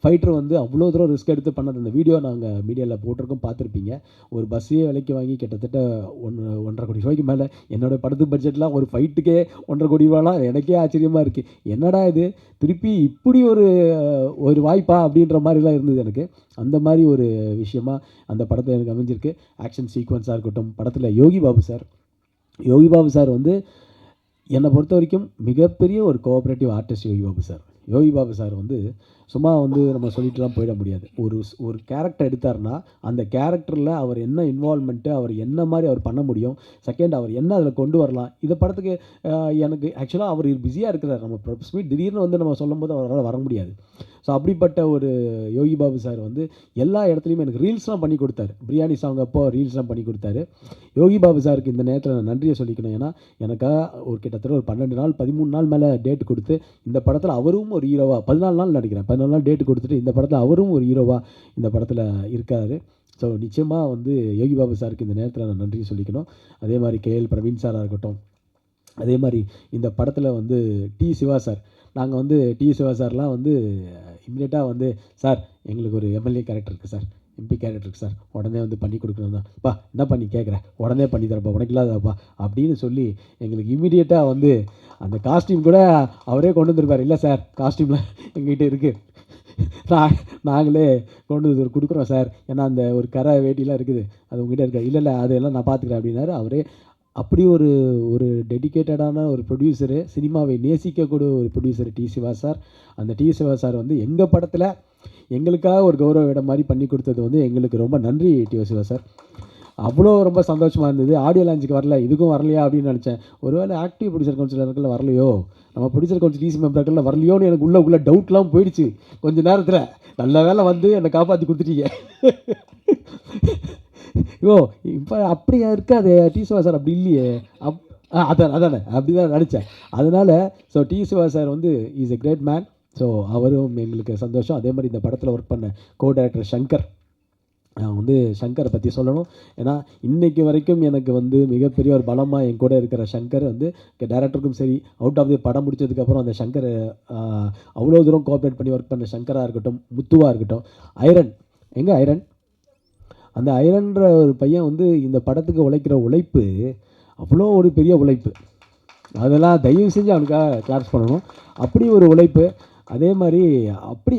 ஃபைட்ரு வந்து அவ்வளோ தூரம் ரிஸ்க் எடுத்து பண்ணது. அந்த வீடியோ நாங்கள் மீடியாவில் போட்டிருக்கோம், பார்த்துருப்பீங்க. ஒரு பஸ்ஸையே விலைக்கு வாங்கி கிட்டத்தட்ட 1.5 கோடி ரூபாய்க்கு மேலே. என்னோடய படத்து பட்ஜெட்லாம் ஒரு ஃபைட்டுக்கே 1.5 கோடி ரூபாலாம் எனக்கே ஆச்சரியமாக இருக்குது. என்னடா இது திருப்பி இப்படி ஒரு வாய்ப்பா அப்படின்ற மாதிரிலாம் இருந்தது எனக்கு. அந்த மாதிரி ஒரு விஷயமா அந்த படத்தை எனக்கு அமைஞ்சிருக்கு. ஆக்ஷன் சீக்வன்ஸாக இருக்கட்டும், படத்தில் யோகி பாபு சார் வந்து என்னை பொறுத்த வரைக்கும் மிகப்பெரிய ஒரு cooperative artist Yogi Babu sir வந்து சும்மா வந்து நம்ம சொல்லிட்டுலாம் போயிட முடியாது. ஒரு கேரக்டர் எடுத்தார்னா அந்த கேரக்டரில் அவர் என்ன இன்வால்மெண்ட்டு, அவர் என்ன மாதிரி அவர் பண்ண முடியும், செகண்ட் அவர் என்ன அதில் கொண்டு வரலாம். இந்த படத்துக்கு எனக்கு ஆக்சுவலாக அவர் பிஸியாக இருக்கிறார். நம்ம ப்ரெஸ் மீட் திடீர்னு வந்து நம்ம சொல்லும் போது அவரால் வர முடியாது. ஸோ அப்படிப்பட்ட ஒரு யோகி பாபு சார் வந்து எல்லா இடத்துலையுமே எனக்கு ரீல்ஸ்லாம் பண்ணி கொடுத்தாரு. பிரியாணி சாங் அப்போ ரீல்ஸ்லாம் பண்ணி கொடுத்தாரு. யோகி பாபு சாருக்கு இந்த நேரத்தில் நான் நன்றியை சொல்லிக்கணும். ஏன்னா எனக்காக ஒரு கிட்டத்தட்ட ஒரு 12 நாள் 13 நாள் மேலே டேட் கொடுத்து இந்த படத்தில் அவரும் ஒரு ஹீரோவாக 14 நாள் நடிக்கிறேன். 14 நாள் டேட்டு கொடுத்துட்டு இந்த படத்தில் அவரும் ஒரு ஹீரோவாக இந்த படத்தில் இருக்காரு. ஸோ நிச்சயமாக வந்து யோகி பாபு சாருக்கு இந்த நேரத்தில் நான் நன்றி சொல்லிக்கணும். அதே மாதிரி கேஎல் பிரவீன் சாராக இருக்கட்டும். அதே மாதிரி இந்த படத்தில் வந்து டி சிவா சார், நாங்கள் வந்து டி சிவா சார்லாம் வந்து இம்மிடியட்டாக வந்து சார் எங்களுக்கு ஒரு எம்எல்ஏ கேரக்டர் இருக்குது சார், எம்பி கேரக்டர் இருக்குது சார், உடனே வந்து பண்ணி கொடுக்கணும் தான். பா என்ன பண்ணி கேட்குறேன், உடனே பண்ணி தரப்பா, உனக்கு இல்லாதப்பா அப்படின்னு சொல்லி எங்களுக்கு இம்மிடியட்டாக வந்து அந்த காஸ்டியூம் கூட அவரே கொண்டு வந்துருப்பார். இல்லை சார் காஸ்டியூம்லாம் எங்ககிட்ட இருக்குது, நாங்களே கொண்டு வந்து கொடுக்குறோம் சார், ஏன்னா அந்த ஒரு கரை வேட்டிலாம் இருக்குது அது உங்ககிட்ட இருக்கா, இல்லை அதெல்லாம் நான் பார்த்துக்கிறேன் அப்படின்னாரு. அவரே அப்படி ஒரு டெடிக்கேட்டடான ஒரு ப்ரொடியூசரு, சினிமாவை நேசிக்கக்கூடிய ஒரு ப்ரொடியூசர் டி சிவா சார். அந்த டி சிவா சார் வந்து எங்கள் படத்தில் எங்களுக்காக ஒரு கௌரவ இடம் மாதிரி பண்ணி கொடுத்தது வந்து எங்களுக்கு ரொம்ப நன்றி டி சிவா சார். அவ்வளோ ரொம்ப சந்தோஷமாக இருந்தது. ஆடியோ லான்ச்சுக்கு வரல, இதுக்கும் வரலையா அப்படின்னு நினச்சேன். ஒருவேளை ஆக்டிவ் ப்ரொடியூசர் கவுன்சிலருக்குள்ள வரலையோ, நம்ம ப்ரொடியூசர் கவுன்சில் டிசி மெம்பருக்குள்ள வரலையோன்னு எனக்கு உள்ள டவுட்லாம் போயிடுச்சு கொஞ்சம் நேரத்தில். நல்ல வேலை வந்து என்னை காப்பாற்றி கொடுத்துட்டீங்க. இப்போ அப்படியா இருக்காது டி சிவா சார், அப்படி இல்லையே. அதானே அப்படி தான் நினச்சேன். அதனால் ஸோ டி சிவா சார் வந்து is a great man. So அவரும் எங்களுக்கு சந்தோஷம். அதே மாதிரி இந்த படத்தில் ஒர்க் பண்ண கோ டைரக்டர் சங்கர், நான் வந்து சங்கரை பற்றி சொல்லணும். ஏன்னா இன்றைக்கி வரைக்கும் எனக்கு வந்து மிகப்பெரிய ஒரு பலமாக என் கூட இருக்கிற சங்கர் வந்து டேரக்டருக்கும் சரி, அவுட் ஆஃப் தி படம் முடிச்சதுக்கப்புறம் அந்த சங்கர் அவ்வளோ தூரம் கோஆப்ரேட் பண்ணி ஒர்க் பண்ண சங்கராக இருக்கட்டும், முத்துவாக இருக்கட்டும், ஐரன் அந்த ஐரன்ற ஒரு பையன் வந்து இந்த படத்துக்கு உழைக்கிற உழைப்பு அவ்வளோ ஒரு பெரிய உழைப்பு. அதெல்லாம் தயவு செஞ்சு அவனுக்காக கிளாப்ஸ் பண்ணணும். அப்படி ஒரு உழைப்பு. அதே மாதிரி அப்படி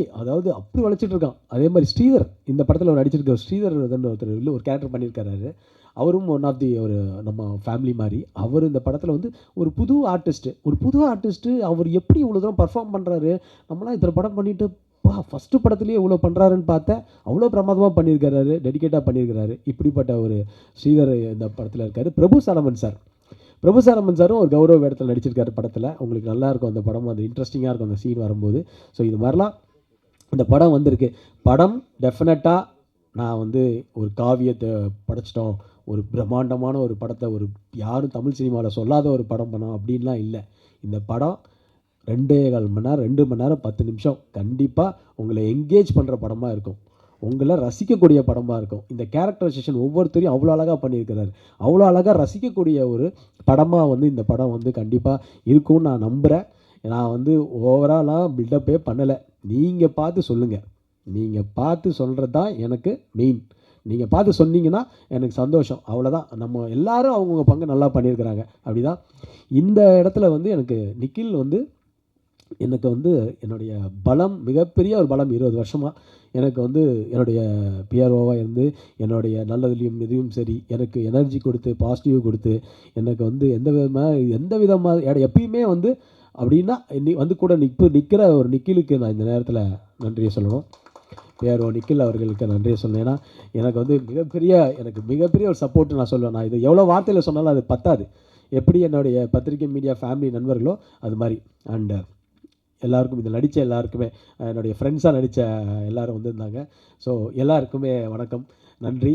உழைச்சிட்ருக்கான். அதே மாதிரி ஸ்ரீதர், இந்த படத்தில் அவர் நடிச்சிருக்க ஸ்ரீதர் ஒருத்தர் இல்லை ஒரு கேரக்டர் பண்ணியிருக்காரு. அவரும் ஒன் ஆஃப் தி ஒரு நம்ம ஃபேமிலி மாதிரி. அவர் இந்த படத்தில் வந்து ஒரு புது ஆர்டிஸ்ட்டு அவர் எப்படி இவ்வளோ தூரம் பர்ஃபார்ம் பண்ணுறாரு. நம்மளாம் இத்தனை படம் பண்ணிவிட்டு ஃபஸ்ட்டு படத்துலேயே இவ்வளோ பண்ணுறாருன்னு பார்த்தேன். அவ்வளோ பிரமாதமாக பண்ணியிருக்கிறாரு, டெடிக்கேட்டாக பண்ணியிருக்கிறாரு. இப்படிப்பட்ட ஒரு ஸ்ரீதர் இந்த படத்தில் இருக்கார். பிரபு சாலமன் சாரும் ஒரு கௌரவ இடத்துல நடிச்சிருக்காரு படத்தில். உங்களுக்கு நல்லாயிருக்கும் அந்த படம், அது இன்ட்ரெஸ்டிங்காக இருக்கும் அந்த சீன் வரும்போது. ஸோ இது மாதிரிலாம் இந்த படம் வந்திருக்கு. படம் டெஃபினட்டாக நான் வந்து ஒரு காவியத்தை படைச்சிட்டோம், ஒரு பிரம்மாண்டமான ஒரு படத்தை ஒரு யாரும் தமிழ் சினிமாவில் சொல்லாத ஒரு படம் பண்ணோம் அப்படின்லாம் இல்லை. இந்த படம் 2.25 மணி நேரம் 2 மணி நேரம் 10 நிமிஷம் கண்டிப்பாக உங்களை என்கேஜ் பண்ணுற படமாக இருக்கும், உங்களை ரசிக்கக்கூடிய படமாக இருக்கும். இந்த கேரக்டரைசேஷன் ஒவ்வொருத்தரையும் அவ்வளோ அழகாக பண்ணியிருக்கிறாரு. அவ்வளோ அழகாக ரசிக்கக்கூடிய ஒரு படமாக வந்து இந்த படம் வந்து கண்டிப்பாக இருக்கும்னு நான் நம்புகிறேன். நான் வந்து ஓவராலாக பில்டப்பே பண்ணலை. நீங்கள் பார்த்து சொல்லுங்கள். நீங்கள் பார்த்து சொல்கிறது தான் எனக்கு மெயின். நீங்கள் பார்த்து சொன்னீங்கன்னா எனக்கு சந்தோஷம், அவ்வளோதான். நம்ம எல்லோரும் அவங்கவுங்க பங்கு நல்லா பண்ணியிருக்கிறாங்க. அப்படி தான் இந்த இடத்துல வந்து எனக்கு நிக்கில் வந்து எனக்கு வந்து என்னுடைய பலம், மிகப்பெரிய ஒரு பலம். 20 வருஷமாக எனக்கு வந்து என்னுடைய பிஆர்ஓவாக இருந்து என்னுடைய நல்லதுலேயும் இதுவும் சரி எனக்கு எனர்ஜி கொடுத்து பாசிட்டிவ் கொடுத்து எனக்கு வந்து எந்த விதமாக எப்பயுமே வந்து அப்படின்னா வந்து கூட நிற்கிற ஒரு நிக்கிலுக்கு நான் இந்த நேரத்தில் நன்றியை சொல்லணும். பேரோ நிக்கில் அவர்களுக்கு நன்றியை சொல்லணும். ஏன்னா எனக்கு வந்து மிகப்பெரிய ஒரு சப்போர்ட் நான் சொல்லுவேன். நான் இது எவ்வளோ வார்த்தையில் சொன்னாலும் அது பத்தாது. எப்படி என்னுடைய பத்திரிகை மீடியா ஃபேமிலி நண்பர்களோ அது மாதிரி. அண்டு எல்லாருக்கும் இதில் நடித்த எல்லாருக்குமே, என்னுடைய ஃப்ரெண்ட்ஸாக நடித்த எல்லோரும் வந்திருந்தாங்க. ஸோ எல்லாருக்குமே வணக்கம், நன்றி.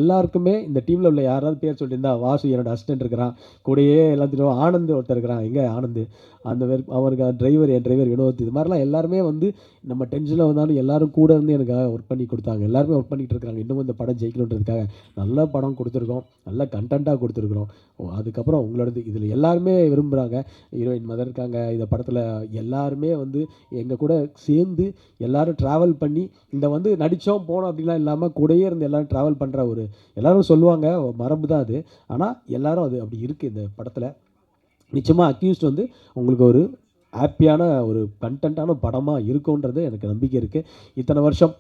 எல்லாருக்குமே இந்த டீமில் உள்ள யாராவது பேர் சொல்லியிருந்தா, வாசு என்னோட அசிஸ்டன்ட் இருக்கிறான், கூடயே எல்லாத்தையும் ஆனந்த் ஒருத்தர் இருக்கிறான், எங்கே ஆனந்த் அந்த அவருக்கு என் டிரைவர் வினோத், இது மாதிரிலாம் எல்லாருமே வந்து நம்ம டென்ஷனில் வந்தாலும் எல்லோரும் கூட இருந்து எனக்காக ஒர்க் பண்ணி கொடுத்தாங்க. எல்லாருமே ஒர்க் பண்ணிகிட்டு இருக்காங்க. இன்னமும் இந்த படம் ஜெயிக்கணுன்றதுக்காக நல்ல படம் கொடுத்துருக்கோம், நல்ல கண்டென்ட்டாக கொடுத்துருக்குறோம். அதுக்கப்புறம் உங்களோடது இதில் எல்லாருமே விரும்புகிறாங்க. ஹீரோயின் மதர் இருக்காங்க இந்த படத்தில். எல்லாருமே வந்து எங்கள் கூட சேர்ந்து எல்லோரும் ட்ராவல் பண்ணி இந்த வந்து நடித்தோம் போனோம் அப்படிலாம் இல்லாமல் கூடயே இருந்து எல்லோரும் ட்ராவல் பண்ணுற ஒரு எல்லோரும் சொல்லுவாங்க, மரபு தான் அது. ஆனால் எல்லோரும் அது அப்படி இருக்குது இந்த படத்தில். நிச்சயமாக அக்யூஸ்ட் வந்து உங்களுக்கு ஒரு ஹாப்பியான ஒரு கண்டென்ட்டான படமாக இருக்குன்றது எனக்கு நம்பிக்கை இருக்குது. இத்தனை வருஷம்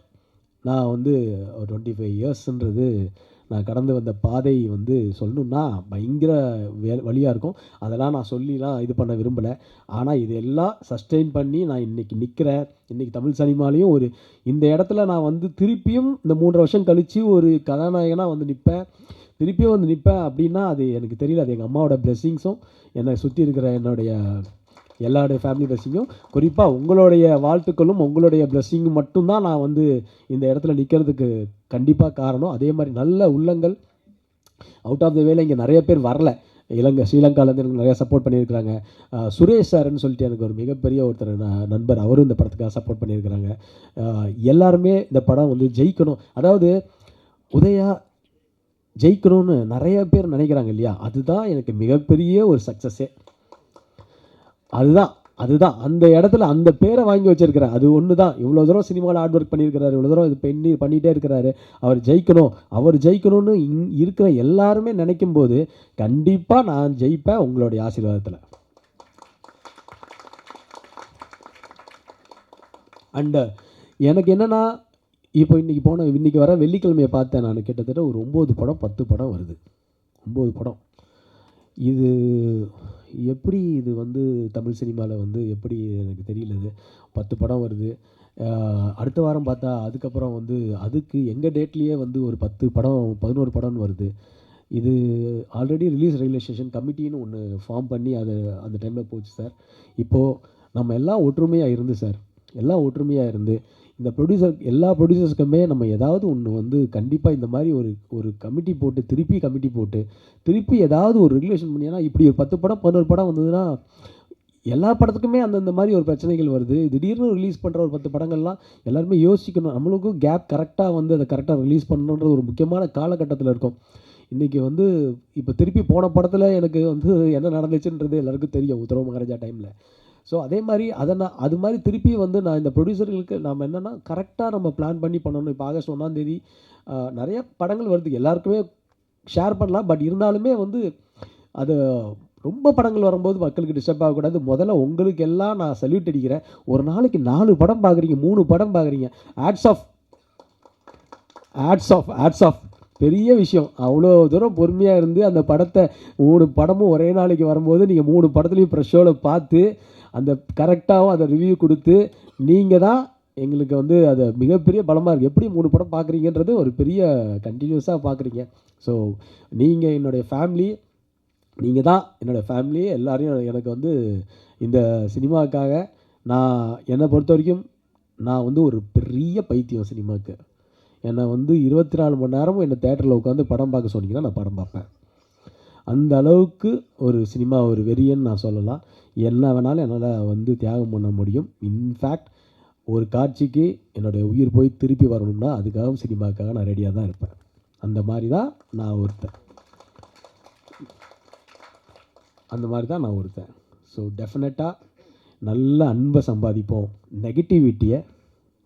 நான் வந்து ஒரு 25 இயர்ஸ்ன்றது நான் கடந்து வந்த பாதை வந்து சொல்லணுன்னா பயங்கர வழியாக இருக்கும். அதெல்லாம் நான் சொல்லிலாம் இது பண்ண விரும்பலை. ஆனால் இதெல்லாம் சஸ்டெயின் பண்ணி நான் இன்றைக்கி நிற்கிறேன். இன்றைக்கி தமிழ் சினிமாலேயும் ஒரு இந்த இடத்துல நான் வந்து திருப்பியும் இந்த 3 வருஷம் கழித்து ஒரு கதாநாயகனாக வந்து நிற்பேன் அப்படின்னா அது எனக்கு தெரியல. அது எங்கள் அம்மாவோட பிளெஸ்ஸிங்ஸும் என்னை சுற்றி இருக்கிற என்னுடைய எல்லாருடைய ஃபேமிலி பிளெஸ்ஸிங்கும், குறிப்பாக உங்களுடைய வாழ்த்துக்களும் உங்களுடைய பிளெஸ்ஸிங்கும் மட்டும்தான் நான் வந்து இந்த இடத்துல நிற்கிறதுக்கு கண்டிப்பாக காரணம். அதே மாதிரி நல்ல உள்ளங்கள் அவுட் ஆஃப் த வேலை இங்கே நிறைய பேர் வரல. ஸ்ரீலங்காவிலேருந்து எனக்கு நிறையா சப்போர்ட் பண்ணியிருக்கிறாங்க. சுரேஷ் சார்ன்னு சொல்லிட்டு எனக்கு ஒரு மிகப்பெரிய ஒருத்தர் நண்பர், அவரும் இந்த படத்துக்காக சப்போர்ட் பண்ணியிருக்கிறாங்க. எல்லாருமே இந்த படம் வந்து ஜெயிக்கணும், அதாவது உதயா ஜெயிக்கணும்னு நிறைய பேர் நினைக்கிறாங்க இல்லையா, அதுதான் எனக்கு மிகப்பெரிய ஒரு சக்ஸஸே. அதுதான் அந்த இடத்துல அந்த பேரை வாங்கி வச்சிருக்கிறேன். அது ஒன்று தான். இவ்வளோ தூரம் சினிமாவில் ஹார்ட் ஒர்க் பண்ணியிருக்கிறாரு, இவ்வளோ தூரம் இது பண்ணிகிட்டே இருக்கிறாரு. அவர் ஜெயிக்கணும்னு இருக்கிற எல்லாருமே நினைக்கும் போது கண்டிப்பாக நான் ஜெயிப்பேன் உங்களுடைய ஆசீர்வாதத்தில். அண்டு எனக்கு என்னென்னா, இப்போ இன்றைக்கி வர வெள்ளிக்கிழமையை பார்த்தேன் நான். கிட்டத்தட்ட ஒரு 9 படம் 10 படம் வருது. 9 படம். இது எப்படி இது வந்து தமிழ் சினிமாவில் வந்து எப்படி எனக்கு தெரியல. இது 10 படம் வருது. அடுத்த வாரம் பார்த்தா அதுக்கப்புறம் வந்து அதுக்கு எங்கள் டேட்லேயே வந்து ஒரு 10 படம் 11 படம்னு வருது. இது ஆல்ரெடி ரிலீஸ் ரெகுலேஷன் கமிட்டின்னு ஒன்று ஃபார்ம் பண்ணி அது அந்த டைமில் போச்சு சார். இப்போது நம்ம எல்லாம் ஒற்றுமையாக இருந்து சார், இந்த எல்லா ப்ரொடியூசர்ஸ்க்குமே நம்ம ஏதாவது ஒன்று வந்து கண்டிப்பாக இந்த மாதிரி ஒரு கமிட்டி போட்டு திருப்பி ஏதாவது ஒரு ரெகுலேஷன் பண்ணி. ஏன்னா இப்படி ஒரு 10 படம் 11 படம் வந்ததுன்னா எல்லா படத்துக்குமே அந்தந்த மாதிரி ஒரு பிரச்சனைகள் வருது. திடீர்னு ரிலீஸ் பண்ணுற ஒரு 10 படங்கள்லாம் எல்லாருமே யோசிக்கணும். நம்மளுக்கும் கேப் கரெக்டாக வந்து அதை கரெக்டாக ரிலீஸ் பண்ணணுன்ற ஒரு முக்கியமான காலகட்டத்தில் இருக்கும். இன்றைக்கி வந்து இப்போ திருப்பி போன படத்தில் எனக்கு வந்து என்ன நடந்துச்சுன்றது எல்லாருக்கும் தெரியும், உத்தரவு மகாராஜா டைமில். ஸோ அதே மாதிரி அது மாதிரி திருப்பி வந்து நான் இந்த ப்ரொடியூசர்களுக்கு நம்ம என்னென்னா கரெக்டாக நம்ம பிளான் பண்ணி பண்ணணும். இப்போ ஆகஸ்ட் 1ஆம் தேதி நிறைய படங்கள் வருது, எல்லாருக்குமே ஷேர் பண்ணலாம். பட் இருந்தாலுமே வந்து அது ரொம்ப படங்கள் வரும்போது மக்களுக்கு டிஸ்டர்ப் ஆகக்கூடாது. முதல்ல உங்களுக்கு எல்லாம் நான் சல்யூட் அடிக்கிறேன். ஒரு நாளைக்கு 4 படம் பார்க்குறீங்க, 3 படம் பார்க்குறீங்க. ஆட்ஸ் ஆஃப் பெரிய விஷயம். அவ்வளோ தூரம் பொறுமையாக இருந்து அந்த படத்தை 3 படமும் ஒரே நாளைக்கு வரும்போது நீங்கள் 3 படத்துலையும் ஃப்ரெஷ் ஷோவில் பார்த்து அந்த கரெக்டாகவும் அதை ரிவ்யூ கொடுத்து நீங்கள் தான் எங்களுக்கு வந்து அது மிகப்பெரிய பலமாக இருக்குது. எப்படி 3 படம் பார்க்குறீங்கன்றது ஒரு பெரிய கண்டினியூஸாக பார்க்குறீங்க. ஸோ நீங்கள் என்னுடைய ஃபேமிலி, நீங்கள் தான் என்னோடய ஃபேமிலியே. எல்லோரையும் எனக்கு வந்து இந்த சினிமாவுக்காக என்னை பொறுத்த வரைக்கும் நான் வந்து ஒரு பெரிய பைத்தியம் சினிமாவுக்கு. என்னை வந்து 24 மணி நேரமும் என்னை தேட்டரில் உட்காந்து படம் பார்க்க சொன்னீங்கன்னா நான் படம் பார்ப்பேன். அந்த அளவுக்கு ஒரு சினிமா ஒரு வெறியன்னு நான் சொல்லலாம். என்ன வேணாலும் என்னால் வந்து தியாகம் பண்ண முடியும். இன்ஃபேக்ட் ஒரு காட்சிக்கு என்னுடைய உயிர் போய் திருப்பி வரணும்னா அதுக்காகவும் சினிமாவுக்காக நான் ரெடியாக தான் இருப்பேன். அந்த மாதிரி தான் நான் ஒருத்தன். ஸோ டெஃபினட்டாக நல்ல அன்பை சம்பாதிப்போம், நெகட்டிவிட்டியை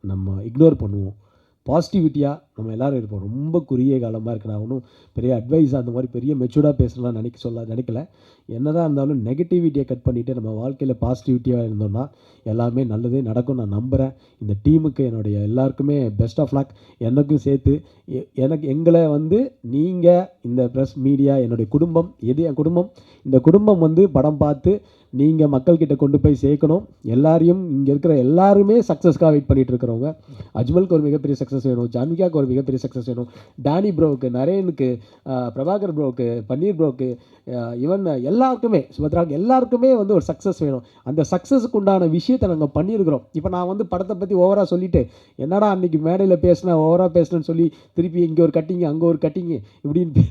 நம்ம இக்னோர் பண்ணுவோம், பாசிட்டிவிட்டியாக நம்ம எல்லோரும் இருப்போம். ரொம்ப குறுகிய காலமாக இருக்குது. நான் ஒன்றும் பெரிய அட்வைஸ் அந்த மாதிரி பெரிய மெச்சூர்டாக பேசலாம் நினைக்கல. என்னதான் இருந்தாலும் நெகட்டிவிட்டியை கட் பண்ணிவிட்டு நம்ம வாழ்க்கையில் பாசிட்டிவிட்டியாக இருந்தோம்னா எல்லாமே நல்லதே நடக்கும் நான் நம்புகிறேன். இந்த டீமுக்கு என்னுடைய எல்லாருக்குமே பெஸ்ட் ஆஃப் லக். எனக்கும் சேர்த்து எங்களை வந்து நீங்கள் இந்த ப்ரெஸ் மீடியா என்னுடைய குடும்பம் என் குடும்பம், இந்த குடும்பம் வந்து படம் பார்த்து நீங்கள் மக்கள்கிட்ட கொண்டு போய் சேர்க்கணும். எல்லாரையும் இங்கே இருக்கிற எல்லாருமே சக்ஸஸ்க்காக வெயிட் பண்ணிகிட்டு இருக்கிறவங்க. அஜ்மலுக்கு ஒரு மிகப்பெரிய சக்ஸஸ் வேணும், ஜான்விகாவுக்கு ஒரு மிகப்பெரிய சக்ஸஸ் வேணும், டானி ப்ரோவுக்கு, நரேனுக்கு, பிரபாகர் ப்ரோவுக்கு, பன்னீர் ப்ரோவுக்கு, ஈவன் எல்லாருக்குமே, சுபத்ராவுக்கு எல்லாருக்குமே வந்து ஒரு சக்ஸஸ் வேணும். அந்த சக்ஸஸுக்கு உண்டான விஷயத்தை நாங்கள் பண்ணியிருக்கிறோம். இப்போ நான் வந்து படத்தை பற்றி ஓவராக சொல்லிவிட்டு என்னடா அன்றைக்கி மேடையில் பேசினேன் ஓவராக பேசினேன்னு சொல்லி திருப்பி இங்கே ஒரு கட்டிங்கு அங்கே ஒரு கட்டிங்கு இப்படின்னு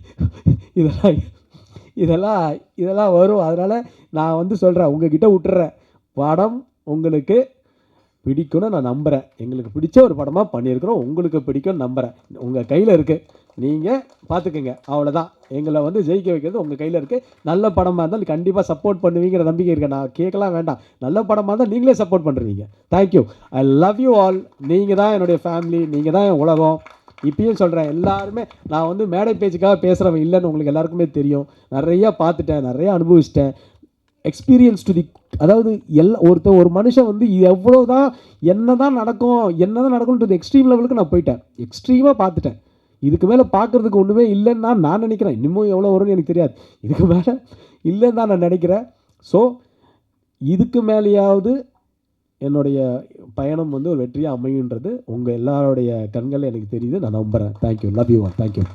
இதெல்லாம் வரும். அதனால் நான் வந்து சொல்கிறேன், உங்ககிட்ட விட்டுறேன். படம் உங்களுக்கு பிடிக்கும்னு நான் நம்புகிறேன். எங்களுக்கு பிடிச்ச ஒரு படமாக பண்ணியிருக்கிறோம். உங்களுக்கு பிடிக்கும்னு நம்புகிறேன். உங்கள் கையில் இருக்குது, நீங்கள் பார்த்துக்குங்க. அவ்வளோதான். எங்களை வந்து ஜெயிக்க வைக்கிறது உங்கள் கையில் இருக்குது. நல்ல படமாக இருந்தால் கண்டிப்பாக சப்போர்ட் பண்ணுவீங்கிற நம்பிக்கை இருக்குது. நான் கேட்கலாம் வேண்டாம். நல்ல படமாக இருந்தால் நீங்களே சப்போர்ட் பண்ணுறீங்க. Thank you. I love you all. நீங்கள் தான் என்னுடைய ஃபேமிலி, நீங்கள் தான் என் உலகம். இப்பயும் சொல்கிறேன், எல்லாருமே நான் வந்து மேடை பேச்சுக்காக பேசுகிறவன் இல்லைன்னு உங்களுக்கு எல்லாருக்குமே தெரியும். நிறையா பார்த்துட்டேன், நிறையா அனுபவிச்சிட்டேன். எக்ஸ்பீரியன்ஸ் டு தி, அதாவது ஒரு மனுஷன் வந்து எவ்வளோ தான் என்ன தான் நடக்கும் டு தி எக்ஸ்ட்ரீம் லெவலுக்கு நான் போயிட்டேன். எக்ஸ்ட்ரீமாக பார்த்துட்டேன். இதுக்கு மேலே பார்க்குறதுக்கு ஒன்றுமே இல்லைன்னு தான் நான் நினைக்கிறேன். இன்னமும் எவ்வளோ வரும்னு எனக்கு தெரியாது. இதுக்கு மேலே இல்லைன்னு தான் நான் நினைக்கிறேன். ஸோ இதுக்கு மேலேயாவது என்னுடைய பயணம் வந்து ஒரு வெற்றியாக அமையுன்றது உங்கள் எல்லாருடைய கண்களில் எனக்கு தெரியுது. நான் நம்புகிறேன். Thank you. Love you all. Thank you.